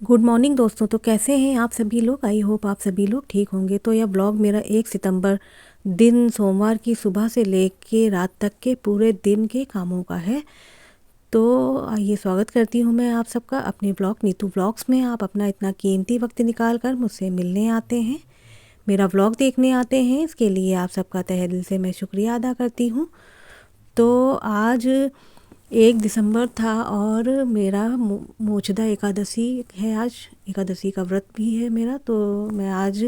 Good morning दोस्तों। तो कैसे हैं आप सभी लोग? आई होप आप सभी लोग ठीक होंगे। तो यह ब्लॉग मेरा 1 सितंबर दिन सोमवार की सुबह से लेके रात तक के पूरे दिन के कामों का है। तो आइए स्वागत करती हूँ मैं आप सबका अपने ब्लॉग नीतू ब्लॉग्स में। आप अपना इतना कीमती वक्त निकाल कर मुझसे मिलने आते हैं, मेरा ब्लॉग देखने आते हैं, इसके लिए आप सबका तहे दिल से मैं शुक्रिया अदा करती हूँ। तो आज 1 दिसंबर था और मेरा मोचदा एकादशी है। आज एकादशी का व्रत भी है मेरा। तो मैं आज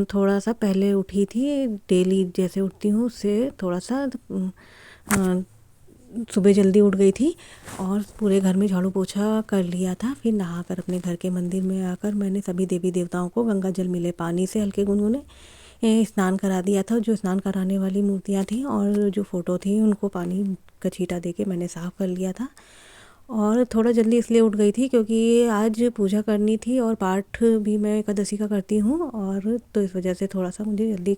थोड़ा सा पहले उठी थी, डेली जैसे उठती हूँ उससे थोड़ा सा सुबह जल्दी उठ गई थी और पूरे घर में झाड़ू पोछा कर लिया था। फिर नहाकर अपने घर के मंदिर में आकर मैंने सभी देवी देवताओं को गंगा जल मिले पानी से हल्के गुनगुने स्नान करा दिया था। जो स्नान कराने वाली मूर्तियाँ थीं और जो फ़ोटो थी उनको पानी का छींटा देके मैंने साफ़ कर लिया था। और थोड़ा जल्दी इसलिए उठ गई थी क्योंकि आज पूजा करनी थी और पाठ भी मैं एकादशी का करती हूँ, और तो इस वजह से थोड़ा सा मुझे जल्दी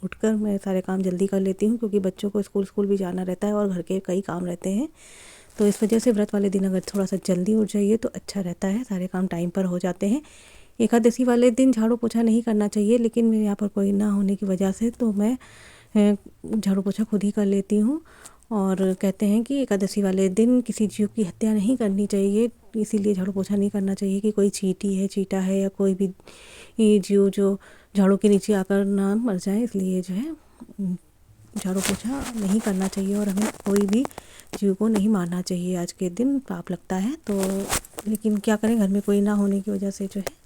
उठकर मैं सारे काम जल्दी कर लेती हूँ, क्योंकि बच्चों को स्कूल भी जाना रहता है और घर के कई काम रहते हैं। तो इस वजह से व्रत वाले दिन अगर थोड़ा सा जल्दी उठ जाइए तो अच्छा रहता है, सारे काम टाइम पर हो जाते हैं। एकादशी वाले दिन झाड़ू पोछा नहीं करना चाहिए, लेकिन मेरे यहाँ पर कोई ना होने की वजह से तो मैं झाड़ू पोछा खुद ही कर लेती हूँ। और कहते हैं कि एकादशी वाले दिन किसी जीव की हत्या नहीं करनी चाहिए, इसीलिए झाड़ू पोछा नहीं करना चाहिए कि कोई चींटी है, चीटा है या कोई भी जीव जो झाड़ू के नीचे आकर ना मर जाए, इसलिए जो है झाड़ू पोछा नहीं करना चाहिए और हमें कोई भी जीव को नहीं मारना चाहिए। आज के दिन पाप लगता है। तो लेकिन क्या करें, घर में कोई ना होने की वजह से जो है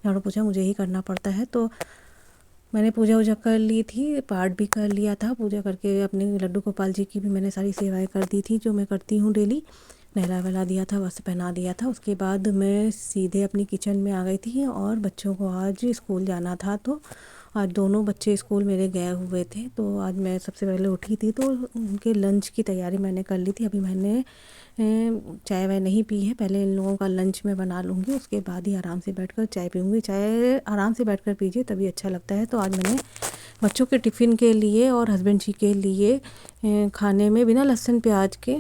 झाड़ू पोछा मुझे ही करना पड़ता है। तो मैंने पूजा वूजा कर ली थी, पाठ भी कर लिया था। पूजा करके अपने लड्डू गोपाल जी की भी मैंने सारी सेवाएं कर दी थी जो मैं करती हूँ डेली। नहला वहला दिया था, वस्त्र पहना दिया था। उसके बाद मैं सीधे अपनी किचन में आ गई थी और बच्चों को आज स्कूल जाना था। तो आज दोनों बच्चे स्कूल मेरे गए हुए थे, तो आज मैं सबसे पहले उठी थी तो उनके लंच की तैयारी मैंने कर ली थी। अभी मैंने चाय वाय नहीं पी है, पहले इन लोगों का लंच मैं बना लूँगी, उसके बाद ही आराम से बैठकर चाय पीऊँगी। चाय आराम से बैठकर पीजिए तभी अच्छा लगता है। तो आज मैंने बच्चों के टिफ़िन के लिए और हस्बैंड जी के लिए खाने में बिना लहसुन प्याज के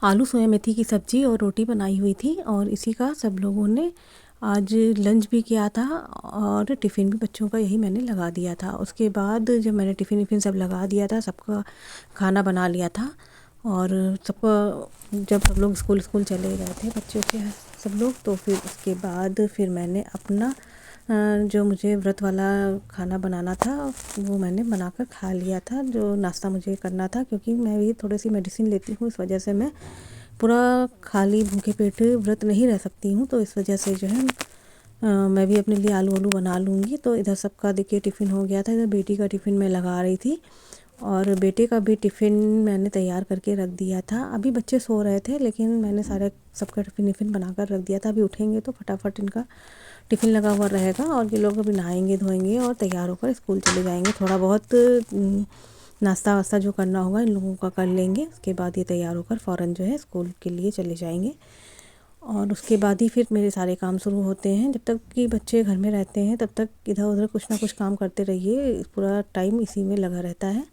आलू सोया मेथी की सब्ज़ी और रोटी बनाई हुई थी, और इसी का सब लोगों ने आज लंच भी किया था और टिफ़िन भी बच्चों का यही मैंने लगा दिया था। उसके बाद जब मैंने टिफ़िन विफ़िन सब लगा दिया था, सबका खाना बना लिया था और सबका जब सब लोग स्कूल चले गए थे बच्चों के सब लोग, तो फिर उसके बाद फिर मैंने अपना जो मुझे व्रत वाला खाना बनाना था वो मैंने बनाकर खा लिया था, जो नाश्ता मुझे करना था। क्योंकि मैं भी थोड़ी सी मेडिसिन लेती हूँ, इस वजह से मैं पूरा खाली भूखे पेट व्रत नहीं रह सकती हूँ। तो इस वजह से जो है मैं भी अपने लिए आलू बना लूँगी। तो इधर सबका देखिए टिफ़िन हो गया था। इधर बेटी का टिफ़िन मैं लगा रही थी और बेटे का भी टिफ़िन मैंने तैयार करके रख दिया था। अभी बच्चे सो रहे थे, लेकिन मैंने सारे सबका टिफ़िन विफ़िन बनाकर रख दिया था। अभी उठेंगे तो फटाफट इनका टिफ़िन लगा हुआ रहेगा और ये लोग अभी नहाएंगे धोएंगे और तैयार होकर स्कूल चले जाएंगे। थोड़ा बहुत नाश्ता वास्ता जो करना होगा इन लोगों का कर लेंगे, उसके बाद ये तैयार होकर फ़ौरन जो है स्कूल के लिए चले जाएंगे। और उसके बाद ही फिर मेरे सारे काम शुरू होते हैं। जब तक कि बच्चे घर में रहते हैं तब तक इधर उधर कुछ ना कुछ काम करते रहिए, पूरा टाइम इसी में लगा रहता है।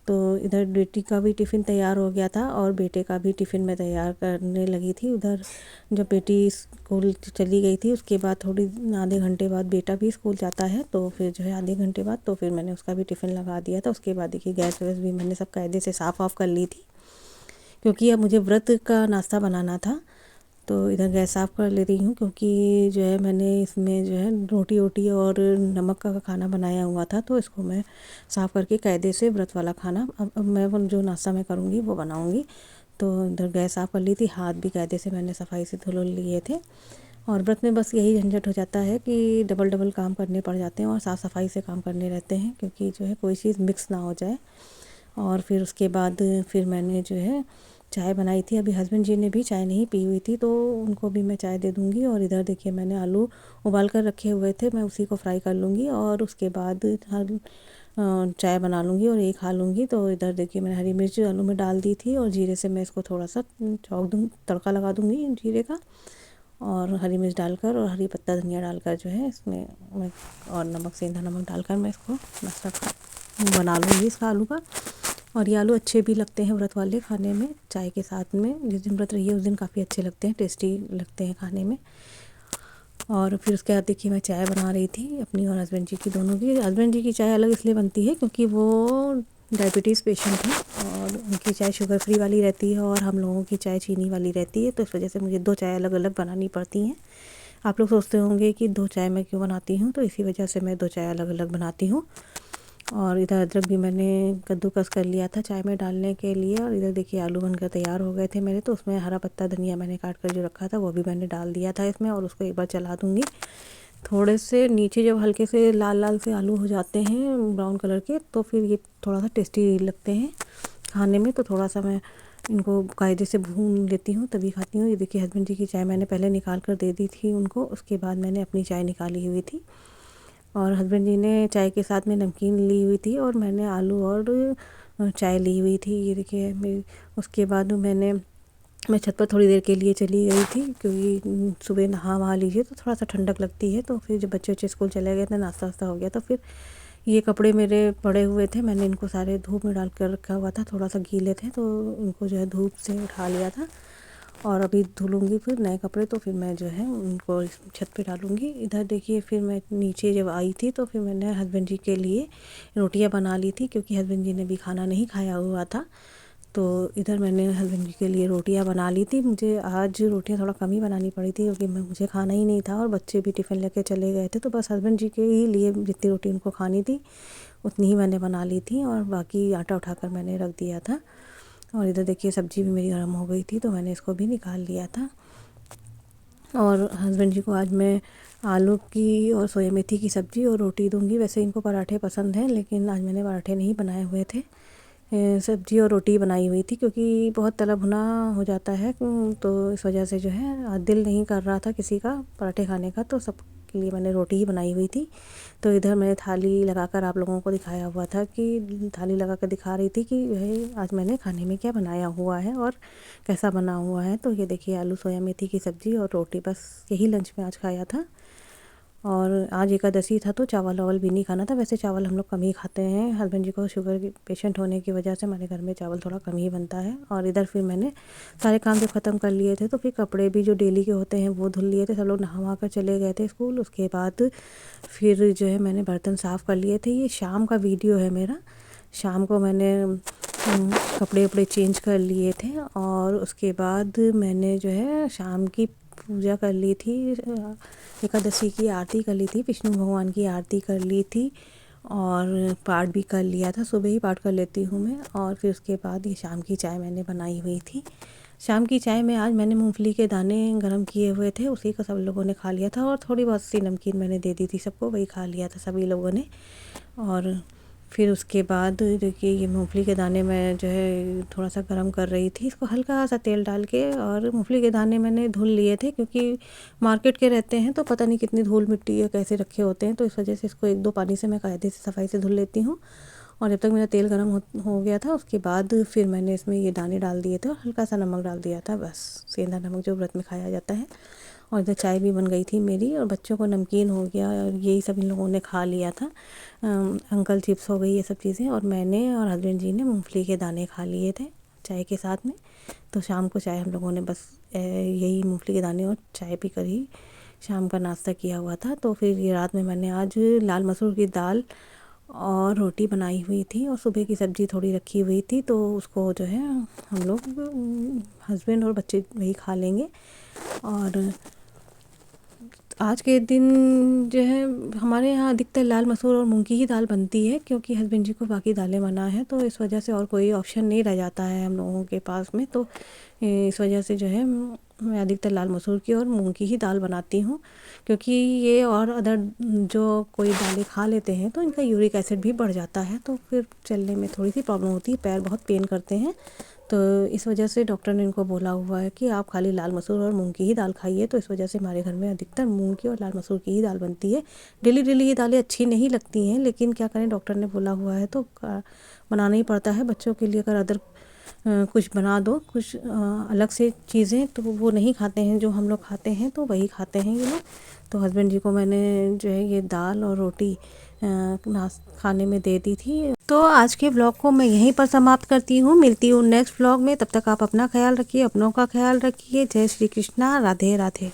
तो इधर बेटी का भी टिफ़िन तैयार हो गया था और बेटे का भी टिफ़िन मैं तैयार करने लगी थी। उधर जब बेटी स्कूल चली गई थी उसके बाद थोड़ी आधे घंटे बाद बेटा भी स्कूल जाता है, तो फिर जो है आधे घंटे बाद तो फिर मैंने उसका भी टिफ़िन लगा दिया था। उसके बाद देखिए गैस वैस भी मैंने सब कायदे से साफ़ वाफ़ कर ली थी, क्योंकि अब मुझे व्रत का नाश्ता बनाना था। तो इधर गैस साफ़ कर ले रही हूँ, क्योंकि जो है मैंने इसमें जो है रोटी वोटी और नमक का खाना बनाया हुआ था, तो इसको मैं साफ़ करके कायदे से व्रत वाला खाना अब मैं वो जो नाश्ता मैं करूँगी वो बनाऊँगी। तो इधर गैस साफ़ कर ली थी, हाथ भी कायदे से मैंने सफाई से धुल लिए थे। और व्रत में बस यही झंझट हो जाता है कि डबल डबल काम करने पड़ जाते हैं और साफ़ सफाई से काम करने रहते हैं, क्योंकि जो है कोई चीज़ मिक्स ना हो जाए। और फिर उसके बाद फिर मैंने जो है चाय बनाई थी। अभी हस्बैंड जी ने भी चाय नहीं पी हुई थी, तो उनको भी मैं चाय दे दूँगी। और इधर देखिए मैंने आलू उबाल कर रखे हुए थे, मैं उसी को फ्राई कर लूँगी और उसके बाद चाय बना लूँगी और एक खा लूँगी। तो इधर देखिए मैंने हरी मिर्च आलू में डाल दी थी और जीरे से मैं इसको थोड़ा सा छौंक दूँ, तड़का लगा दूँगी जीरे का, और हरी मिर्च डालकर और हरी पत्ता धनिया डालकर जो है इसमें मैं और नमक सेंधा नमक डालकर मैं इसको नाश्ता बना लूँगी इसका आलू का। और ये आलू अच्छे भी लगते हैं व्रत वाले खाने में, चाय के साथ में। जिस दिन व्रत रही है उस दिन काफ़ी अच्छे लगते हैं, टेस्टी लगते हैं खाने में। और फिर उसके बाद देखिए मैं चाय बना रही थी अपनी और हस्बैंड जी की, दोनों की। हस्बैंड जी की चाय अलग इसलिए बनती है क्योंकि वो डायबिटीज़ पेशेंट हैं और उनकी चाय शुगर फ्री वाली रहती है और हम लोगों की चाय चीनी वाली रहती है, तो इस वजह से मुझे 2 चाय अलग अलग बनानी पड़ती हैं। आप लोग सोचते होंगे कि 2 चाय मैं क्यों बनाती हूँ, तो इसी वजह से मैं 2 चाय अलग अलग बनाती हूँ। और इधर अदरक भी मैंने कद्दूकस कर लिया था चाय में डालने के लिए। और इधर देखिए आलू बनकर तैयार हो गए थे मेरे, तो उसमें हरा पत्ता धनिया मैंने काट कर जो रखा था वो भी मैंने डाल दिया था इसमें, और उसको एक बार चला दूँगी। थोड़े से नीचे जब हल्के से लाल लाल से आलू हो जाते हैं ब्राउन कलर के, तो फिर ये थोड़ा सा टेस्टी लगते हैं खाने में। तो थोड़ा सा मैं इनको कायदे से भून लेती हूँ तभी खाती हूँ। ये देखिए हस्बैंड जी की चाय मैंने पहले निकाल कर दे दी थी उनको, उसके बाद मैंने अपनी चाय निकाली हुई थी। और हस्बैंड जी ने चाय के साथ में नमकीन ली हुई थी और मैंने आलू और चाय ली हुई थी। ये देखिए मेरी, उसके बाद मैं छत पर थोड़ी देर के लिए चली गई थी क्योंकि सुबह नहा वहा लीजिए तो थोड़ा सा ठंडक लगती है। तो फिर जब बच्चे बच्चे स्कूल चले गए थे, नाश्ता वास्ता हो गया, तो फिर ये कपड़े मेरे पड़े हुए थे, मैंने इनको सारे धूप में डाल कर रखा हुआ था, थोड़ा सा गीले थे तो उनको जो है धूप से उठा लिया था। और अभी धुलूँगी फिर नए कपड़े, तो फिर मैं जो है उनको छत पे डालूँगी। इधर देखिए फिर मैं नीचे जब आई थी तो फिर मैंने हस्बैंड जी के लिए रोटियां बना ली थी क्योंकि हस्बैंड जी ने भी खाना नहीं खाया हुआ था। तो इधर मैंने हस्बैंड जी के लिए रोटियां बना ली थी। मुझे आज रोटियां थोड़ा कम ही बनानी पड़ी थी क्योंकि मुझे खाना ही नहीं था और बच्चे भी टिफ़िन लेके चले गए थे, तो बस हस्बैंड जी के ही लिए जितनी रोटी उनको खानी थी उतनी ही मैंने बना ली थी और बाकी आटा उठाकर मैंने रख दिया था। और इधर देखिए सब्ज़ी भी मेरी गर्म हो गई थी तो मैंने इसको भी निकाल लिया था। और हस्बैंड जी को आज मैं आलू की और सोया मेथी की सब्ज़ी और रोटी दूंगी। वैसे इनको पराठे पसंद हैं लेकिन आज मैंने पराठे नहीं बनाए हुए थे, सब्ज़ी और रोटी बनाई हुई थी क्योंकि बहुत तला भुना हो जाता है। तो इस वजह से जो है आज दिल नहीं कर रहा था किसी का पराठे खाने का, तो सबके लिए मैंने रोटी ही बनाई हुई थी। तो इधर मैंने थाली लगाकर आप लोगों को दिखाया हुआ था कि थाली लगाकर दिखा रही थी कि भाई आज मैंने खाने में क्या बनाया हुआ है और कैसा बना हुआ है। तो ये देखिए आलू सोया मेथी की सब्ज़ी और रोटी, बस यही लंच में आज खाया था। और आज एकादशी था तो चावल वावल भी नहीं खाना था। वैसे चावल हम लोग कम ही खाते हैं, हस्बैंड जी को शुगर की पेशेंट होने की वजह से हमारे घर में चावल थोड़ा कम ही बनता है। और इधर फिर मैंने सारे काम जब ख़त्म कर लिए थे तो फिर कपड़े भी जो डेली के होते हैं वो धुल लिए थे। सब लोग नहा वहा कर चले गए थे स्कूल। उसके बाद फिर जो है मैंने बर्तन साफ़ कर लिए थे। ये शाम का वीडियो है मेरा, शाम को मैंने कपड़े वपड़े चेंज कर लिए थे और उसके बाद मैंने जो है शाम की पूजा कर ली थी, एकादशी की आरती कर ली थी, विष्णु भगवान की आरती कर ली थी और पाठ भी कर लिया था। सुबह ही पाठ कर लेती हूँ मैं। और फिर उसके बाद ये शाम की चाय मैंने बनाई हुई थी। शाम की चाय में आज मैंने मूंगफली के दाने गरम किए हुए थे, उसी को सब लोगों ने खा लिया था और थोड़ी बहुत सी नमकीन मैंने दे दी थी सबको, वही खा लिया था सभी लोगों ने। और फिर उसके बाद देखिए ये मूंगफली के दाने मैं जो है थोड़ा सा गरम कर रही थी, इसको हल्का सा तेल डाल के। और मूंगफली के दाने मैंने धुल लिए थे क्योंकि मार्केट के रहते हैं तो पता नहीं कितनी धूल मिट्टी या कैसे रखे होते हैं, तो इस वजह से इसको 1-2 पानी से मैं कायदे से सफाई से धुल लेती हूँ। और जब तक मेरा तेल गर्म हो गया था उसके बाद फिर मैंने इसमें ये दाने डाल दिए थे और हल्का सा नमक डाल दिया था, बस सेंधा नमक जो व्रत में खाया जाता है। और इधर चाय भी बन गई थी मेरी और बच्चों को नमकीन हो गया और यही सब इन लोगों ने खा लिया था। अंकल चिप्स हो गई ये सब चीज़ें, और मैंने और हस्बैंड जी ने मूंगफली के दाने खा लिए थे चाय के साथ में। तो शाम को चाय हम लोगों ने बस यही मूंगफली के दाने और चाय पी कर ही शाम का नाश्ता किया हुआ था। तो फिर ये रात में मैंने आज लाल मसूर की दाल और रोटी बनाई हुई थी और सुबह की सब्ज़ी थोड़ी रखी हुई थी, तो उसको जो है हम लोग हस्बैंड और बच्चे वही खा लेंगे। और आज के दिन जो है हमारे यहाँ अधिकतर लाल मसूर और मूंग की ही दाल बनती है क्योंकि हस्बैंड जी को बाकी दालें मना है, तो इस वजह से और कोई ऑप्शन नहीं रह जाता है हम लोगों के पास में। तो इस वजह से जो है मैं अधिकतर लाल मसूर की और मूंग की ही दाल बनाती हूँ क्योंकि ये और अदर जो कोई दालें खा लेते हैं तो इनका यूरिक एसिड भी बढ़ जाता है, तो फिर चलने में थोड़ी सी प्रॉब्लम होती है, पैर बहुत पेन करते हैं। तो इस वजह से डॉक्टर ने इनको बोला हुआ है कि आप खाली लाल मसूर और मूंग की ही दाल खाइए। तो इस वजह से हमारे घर में अधिकतर मूंग की और लाल मसूर की ही दाल बनती है। डेली डेली ये दालें अच्छी नहीं लगती हैं लेकिन क्या करें, डॉक्टर ने बोला हुआ है तो बनाना ही पड़ता है। बच्चों के लिए अगर अदर कुछ बना दो, कुछ अलग से चीज़ें, तो वो नहीं खाते हैं, जो हम लोग खाते हैं तो वही खाते हैं ये लोग। तो हस्बैंड जी को मैंने जो है ये दाल और रोटी खाने में दे दी थी। तो आज के व्लॉग को मैं यहीं पर समाप्त करती हूँ। मिलती हूँ नेक्स्ट व्लॉग में। तब तक आप अपना ख्याल रखिए, अपनों का ख्याल रखिए। जय श्री कृष्णा, राधे राधे।